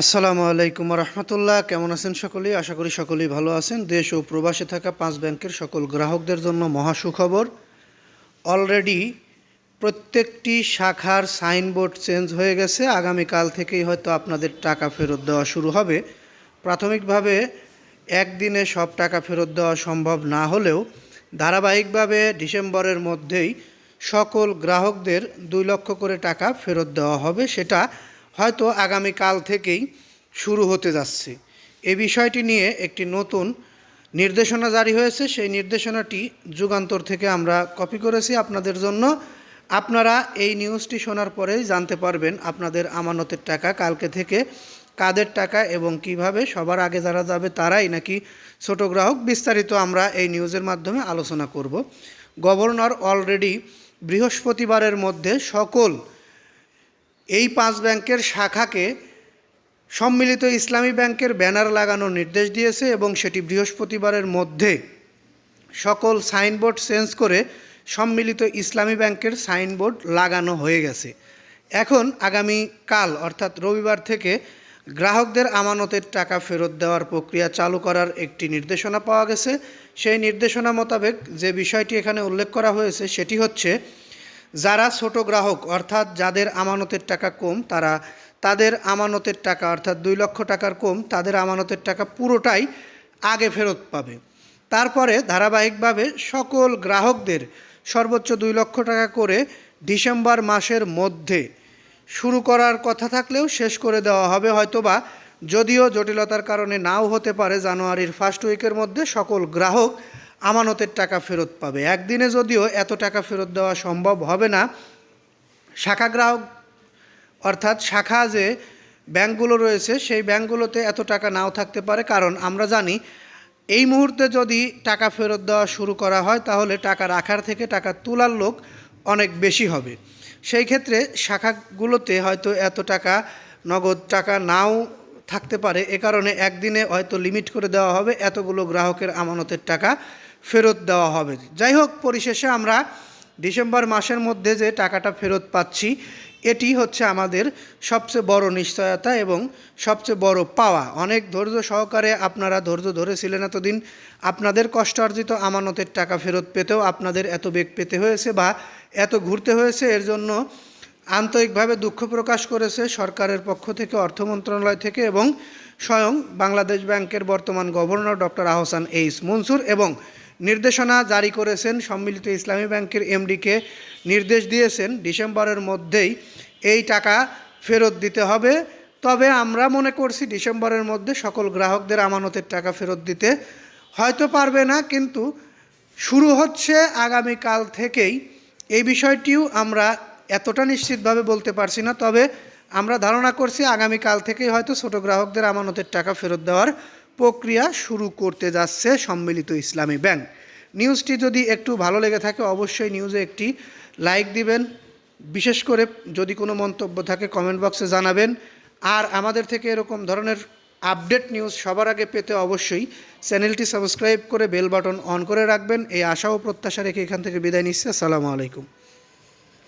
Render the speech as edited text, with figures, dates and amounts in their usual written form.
আসসালামু আলাইকুম রহমতুল্লাহ। কেমন আছেন সকলেই? আশা করি সকলেই ভালো আছেন। দেশ ও প্রবাসে থাকা 5 ব্যাংকের সকল গ্রাহকদের জন্য মহা সুখবর। অলরেডি প্রত্যেকটি শাখার সাইনবোর্ড চেঞ্জ হয়ে গেছে। আগামীকাল থেকেই হয়তো আপনাদের টাকা ফেরত দেওয়া শুরু হবে। প্রাথমিকভাবে একদিনে সব টাকা ফেরত দেওয়া সম্ভব না হলেও ধারাবাহিকভাবে ডিসেম্বরের মধ্যেই সকল গ্রাহকদের 2 লক্ষ করে টাকা ফেরত দেওয়া হবে। সেটা হয়তো আগামীকাল থেকেই শুরু হতে যাচ্ছে। এই বিষয়টি নিয়ে একটি নতুন নির্দেশনা জারি হয়েছে। সেই নির্দেশনাটি যুগান্তর থেকে আমরা কপি করেছি আপনাদের জন্য। আপনারা এই নিউজটি শোনার পরেই জানতে পারবেন আপনাদের আমানতের টাকা কালকে থেকে কাদের টাকা এবং কিভাবে। সবার আগে যারা যাবে তারাই নাকি ছোট গ্রাহক, বিস্তারিত আমরা এই নিউজের মাধ্যমে আলোচনা করব। গভর্নর অলরেডি বৃহস্পতিবারের মধ্যে সকল এই 5 ব্যাংকের শাখাকে সম্মিলিত ইসলামী ব্যাংকের ব্যানার লাগানোর নির্দেশ দিয়েছে এবং সেটি বৃহস্পতিবারের মধ্যে সকল সাইনবোর্ড চেঞ্জ করে সম্মিলিত ইসলামী ব্যাংকের সাইনবোর্ড লাগানো হয়ে গেছে। এখন আগামীকাল অর্থাৎ রবিবার থেকে গ্রাহকদের আমানতের টাকা ফেরত দেওয়ার প্রক্রিয়া চালু করার একটি নির্দেশনা পাওয়া গেছে। সেই নির্দেশনা মোতাবেক যে বিষয়টি এখানে উল্লেখ করা হয়েছে সেটি হচ্ছে, যারা ছোট গ্রাহক অর্থাৎ যাদের আমানতের টাকা কম, তাদের আমানতের টাকা অর্থাৎ 2 লক্ষ টাকার কম, তাদের আমানতের টাকা পুরোটাই আগে ফেরত পাবে। তারপরে ধারাবাহিকভাবে সকল গ্রাহকদের সর্বোচ্চ 2 লক্ষ টাকা করে ডিসেম্বর মাসের মধ্যে শুরু করার কথা থাকলেও শেষ করে দেওয়া হবে হয়তোবা, যদিও জটিলতার কারণে নাও হতে পারে। জানুয়ারির ফার্স্ট উইকের মধ্যে সকল গ্রাহক আমানতের টাকা ফেরত পাবে। একদিনে যদিও এত টাকা ফেরত দেওয়া সম্ভব হবে না। শাখা গ্রাহক অর্থাৎ শাখা যে ব্যাংকগুলো রয়েছে সেই ব্যাংকগুলোতে এত টাকা নাও থাকতে পারে, কারণ আমরা জানি এই মুহূর্তে যদি টাকা ফেরত দেওয়া শুরু করা হয় তাহলে টাকা রাখার থেকে টাকা তোলার লোক অনেক বেশি হবে। সেই ক্ষেত্রে শাখাগুলোতে হয়তো এত টাকা নগদ টাকা নাও থাকতে পারে। এ কারণে একদিনে হয়তো লিমিট করে দেওয়া হবে, এতগুলো গ্রাহকের আমানতের টাকা ফেরত দেওয়া হবে। যাই হোক, পরিশেষে আমরা ডিসেম্বর মাসের মধ্যে যে টাকাটা ফেরত পাচ্ছি এটি হচ্ছে আমাদের সবচেয়ে বড় নিশ্চয়তা এবং সবচেয়ে বড় পাওয়া। অনেক ধৈর্য সহকারে আপনারা ধৈর্য ধরেছিলেন এতদিন। আপনাদের কষ্টার্জিত আমানতের টাকা ফেরত পেতেও আপনাদের এত বেগ পেতে হয়েছে বা এত ঘুরতে হয়েছে, এর জন্য আন্তরিকভাবে দুঃখ প্রকাশ করেছে সরকারের পক্ষ থেকে, অর্থ মন্ত্রণালয় থেকে এবং স্বয়ং বাংলাদেশ ব্যাংকের বর্তমান governor doctor Ahsan H Mansur. এবং নির্দেশনা জারি করেছেন, সম্মিলিত ইসলামী ব্যাংকের এমডিকে নির্দেশ দিয়েছেন ডিসেম্বরের মধ্যেই এই টাকা ফেরত দিতে হবে। তবে আমরা মনে করছি ডিসেম্বরের মধ্যে সকল গ্রাহকদের আমানতের টাকা ফেরত দিতে হয়তো পারবে না, কিন্তু শুরু হচ্ছে আগামীকাল থেকেই। এই বিষয়টিও আমরা এতটা নিশ্চিতভাবে বলতে পারছি না, তবে আমরা ধারণা করছি আগামীকাল থেকেই হয়তো ছোট গ্রাহকদের আমানতের টাকা ফেরত দেওয়ার প্রক্রিয়া শুরু করতে যাচ্ছে সম্মিলিত ইসলামী ব্যাংক। নিউজটি যদি একটু ভালো লেগে থাকে অবশ্যই নিউজে একটি লাইক দিবেন। বিশেষ করে যদি কোনো মন্তব্য থাকে কমেন্ট বক্সে জানাবেন। আর আমাদের থেকে এরকম ধরনের আপডেট নিউজ সবার আগে পেতে অবশ্যই চ্যানেলটি সাবস্ক্রাইব করে বেল বাটন অন করে রাখবেন। এই আশা ও প্রত্যাশা রেখে এখান থেকে বিদায় নিচ্ছি। আসসালামু আলাইকুম।